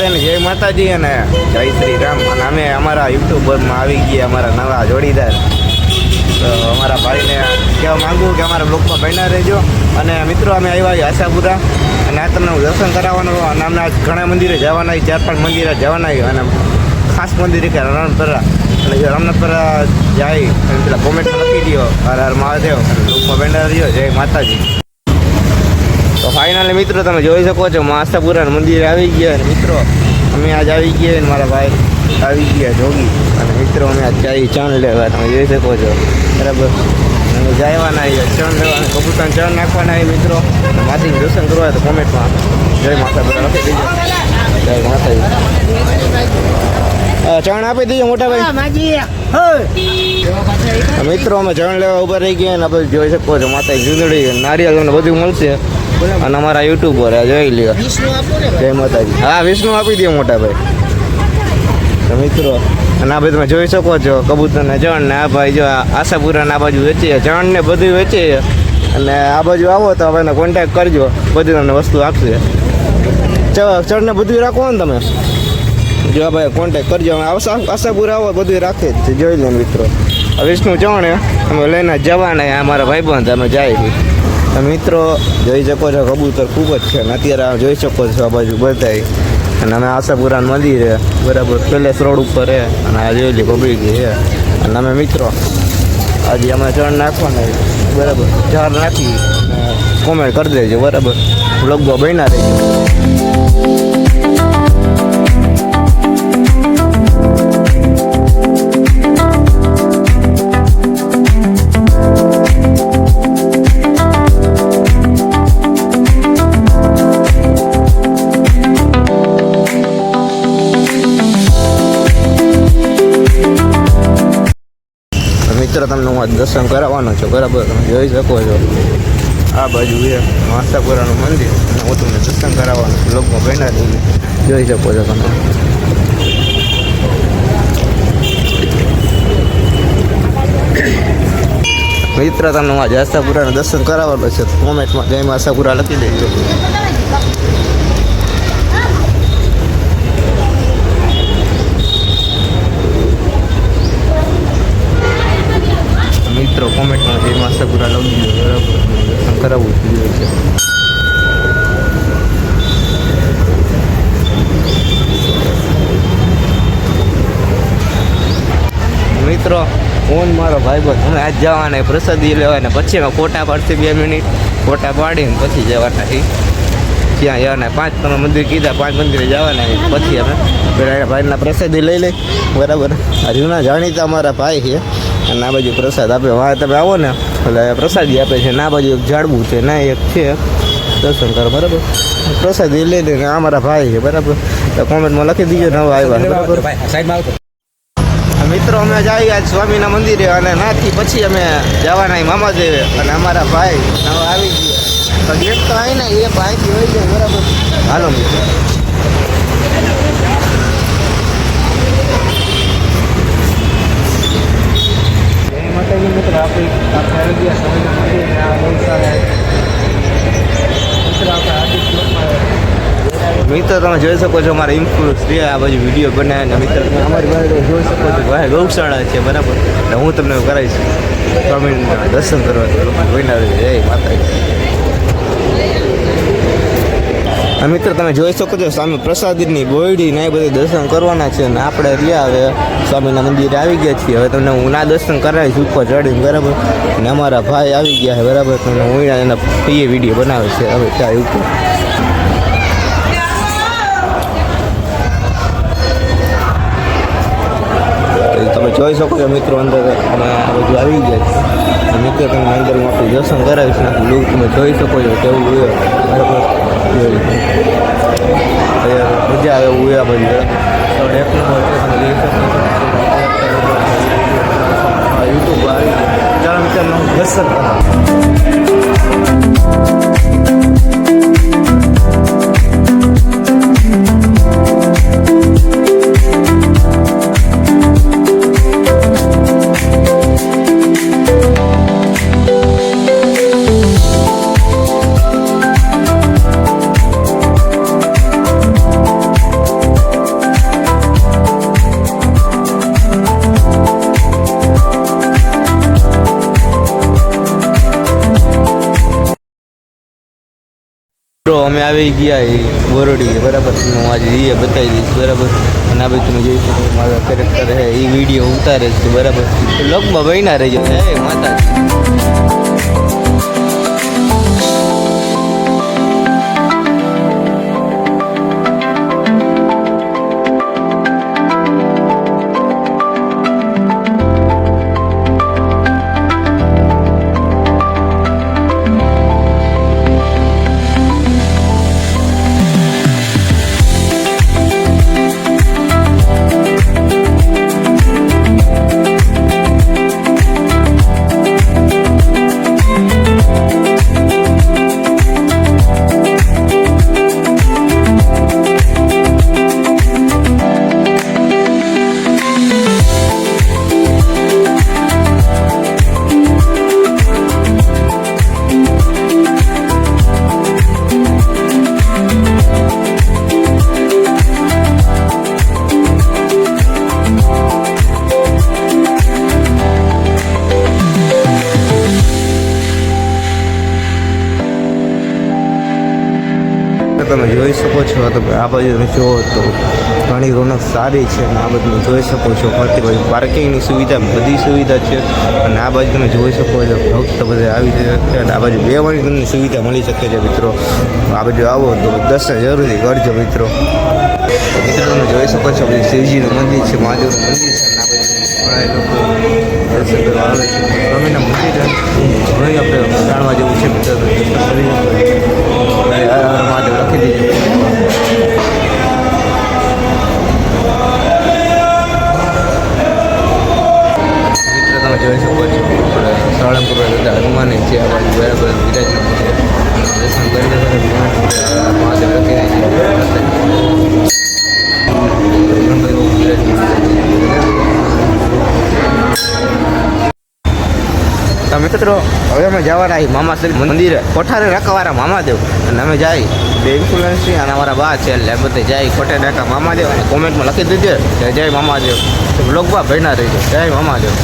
બધાને જય માતાજી અને જય શ્રી રામ. અને અમે અમારા યુટ્યુબરમાં આવી ગયા અમારા નવા જોડીદાર. તો અમારા ભાઈને કહેવા માગું કે અમારા બ્લોગમાં બન્યા રહેજો. અને મિત્રો અમે આવ્યા આશાપુરા અને આ તમને હું દર્શન કરાવવાનું અને અમને ઘણા મંદિરે જવાના 4-5 મંદિરે જવાના અને ખાસ મંદિર કે રણપરા. અને જો રણપરા જાય અને પેલા કોમેન્ટમાં લખી દો હર હર મહાદેવ અને બ્લોગમાં બન્યા રહેજો. જય માતાજી. તો ફાઇનલી મિત્રો તમે જોઈ શકો છો આશાપુરા મંદિરે આવી ગયા. અને મિત્રો અમે આજ આવી ગયા અને મારા ભાઈ આવી ગયા જોગી. અને મિત્રો અમે આજ ચાઈ ચણ લેવા તમે જોઈ શકો છો બરાબર. અને જવાના ચણ લેવા કબૂતર ચણ નાખવાના મિત્રો. માતાજીનું દર્શન કરવા તો કોમેન્ટમાં જય માતાજી લખી દીજો. જય માતાજી. ચણ આપી દીજો મોટા ભાઈ. મિત્રો અમે ચણ લેવા ઉભા રહી ગયા અને આપણે જોઈ શકો છો માતાજી જુંદડી નારિયેળ તમને બધું મળશે. અને અમારા યુટ્યુબર જોઈ લ્યો. જય માતાજી. હા વિષ્ણુ આપી દો મોટા ભાઈ. તો મિત્રો અને આ બધું તમે જોઈ શકો છો કબૂતર ને ચણ ને આ ભાઈ જો આશાપુરા આ બાજુ વેચીએ ચણ ને બધું વેચીએ. અને આ બાજુ આવો તો ભાઈને કોન્ટેક્ટ કરજો બધું તમને વસ્તુ આપશે. ચણ ને બધું રાખો ને તમે જો ભાઈ કોન્ટેક્ટ કરજો. આશાપુરા આવો બધું રાખે જ છે જોઈ લે મિત્રો. વિષ્ણુ ચણ અમે લઈને જવાના અમારા ભાઈબંધ અમે જાય મિત્રો. જોઈ શકો છો કબૂતર ખૂબ જ છે અને અત્યારે જોઈ શકો છો આ બાજુ બધાય. અને અમે આશાપુરા મંદિર છે બરાબર પેલેસ રોડ ઉપર છે. અને આ જોઈ લે પબ્લિક છે. અને અમે મિત્રો આજે અમે ચણ નાખવાના બરાબર ચાર નાખી કોમેન્ટ કરી દેજો બરાબર. બ્લોગમાં બન્યા રહેજો. મિત્રો તમને હું દર્શન કરાવવાનો છું બરાબર. તમે જોઈ શકો છો આ બાજુ છે આશાપુરાનું મંદિર અને હું તમને દર્શન કરાવવાનું છું. લોકોમાં બન્યા જોઈ શકો છો તમે. મિત્ર તમને હું આજે આશાપુરાનું દર્શન કરાવવાનું છે. કોમેન્ટમાં જય આશાપુરા લખી દેજો. મિત્રો કોમેન્ટમાં જે આશાપુરા લખી દો બરાબર. દર્શન કરાવવું જોઈએ છે. મિત્રો ફોન મારો ભાઈબંધ અમે આજ જવાના પ્રસાદી લેવાના પછી અમે ફોટા પાડશે 2 મિનિટ ફોટા પાડીને પછી જવાના છીએ ત્યાં જવાના. 5 તમે મંદિર કીધા 5 મંદિરે જવાના પછી અમે પેલા ભાઈના પ્રસાદી લઈ લઈ બરાબર. આ જૂના જાણીતા અમારા ભાઈ છે અને આ બાજુ પ્રસાદ આપે. વાહ તમે આવો ને એટલે પ્રસાદી આપે છે. ના બાજુ એક ઝાડવું છે ના એક છે દર્શન કરો બરાબર. પ્રસાદી લઈ લઈને અમારા ભાઈ છે બરાબર. તો કોમેન્ટમાં લખી દીજો નવા આવ્યા બરાબર. મિત્રો અમે જઈએ આજ સ્વામીના મંદિરે અને નાથી પછી અમે જવાના મામાદેવે. અને અમારા ભાઈ નવા આવી ગયા તો ગેટ તો આવી ને એ ભાઈથી હોય જાય બરાબર. હાલો મિત્રો. માતાજી મિત્રો આપણે આવી ગયા સ્વામીના મંદિરે. આ બહુ સારા મિત્રો આપણે આદિ મિત્રો તમે જોઈ શકો છો અમારા ઇન્ફ્લુઅન્સ છે આ બાજુ વિડીયો બનાવે ને મિત્રો તમે અમારી બાજુ જોઈ શકો છો ભાઈ ગૌશાળા છે બરાબર. એટલે હું તમને કરાવીશ સ્વામીના દર્શન કરવા બન્યા રહેજો. જય માતાજી. મિત્રો તમે જોઈ શકો છો સામે પ્રસાદીની બોયડી ને એ બધું દર્શન કરવાના છે. અને આપણે રહ્યા હવે સ્વામીના મંદિરે આવી ગયા છીએ. હવે તમને હું ના દર્શન કરાવીશ ઉપર ચડીને બરાબર. અને અમારા ભાઈ આવી ગયા છે બરાબર. તમને હું એના એ વિડીયો બનાવે છે હવે ત્યાં ઉપર. તમે જોઈ શકો છો મિત્રો અંદર અમે આ બધું આવી ગયા છે. મિત્રો તમે અંદર હું આપણું દર્શન કરાવીશ ને લોક તમે જોઈ શકો છો કેવું હોય બરાબર. મજા આવે એવું હોય બધું તો એક નંબર છે. તમે જોઈ શકો છો યુટ્યુબ આવી ચાલો મિત્રો હું દર્શન કરાવું. મિત્રો અમે આવી ગયા એ બોરડી બરાબર હું આજે એ બતાવી દઈશ બરાબર અને આ ભાઈ તમે જોઈ શકો મારો કેરેક્ટર છે એ વિડીયો ઉતારે છે બરાબર લગભગ બન્યા રહેજો હે માતાજી તમે જોઈ શકો છો તો આ બાજુ તમે જુઓ તો ઘણી રોનક સારી છે અને આ બધું જોઈ શકો છો ફરતી બાજુ પાર્કિંગની સુવિધા બધી સુવિધા છે અને આ બાજુ તમે જોઈ શકો છો ભક્ત બધે આવી શકે અને આ બાજુ બેવાની તમને સુવિધા મળી શકે છે મિત્રો આ બાજુ આવો તો દર્શન જરૂરથી કરજો મિત્રો તમે જોઈ શકો છો બધું શિવજીનું મંદિર છે મહાદેવનું મંદિર છે અને આ બાજુ ઘણા લોકો દર્શન કરવા આવે છે સ્વામીના મંદિર ઘણી આપણે જાણવા જેવું છે મિત્રો મહાદેવ લખી દીધું મિત્ર તમે જોઈ શકો છો સાળંગપુર હનુમાન છે આ બાજુ બરાબર વિરાજમાન છે દર્શન કરીને મહાદેવ લખી તો મિત્રો હવે અમે જવાના મામા શ્રી મંદિરે કોઠારે રખવાળા મામાદેવ અને અમે જાય બે ઇન્ફ્લુએન્સી અને અમારા બા છે એટલે બધે જાય કોઠે નાકા મામાદેવ અને કોમેન્ટમાં લખી દીધે કે જય મામાદેવ તો બ્લોગમાં ભણ્યા રહીજો જય મામાદેવ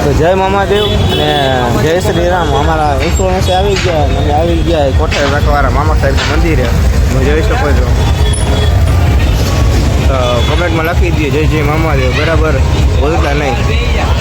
તો જય મામાદેવ અને જય શ્રી રામ અમારા ઇન્ફ્લુએન્સ આવી ગયા અને આવી ગયા કોઠારે રખવાળા મામા સાહેબના મંદિરે તમે જોઈ શકો છો તો કોમેન્ટમાં લખી દઈએ જય જય મામાદેવ બરાબર બોલતા નહીં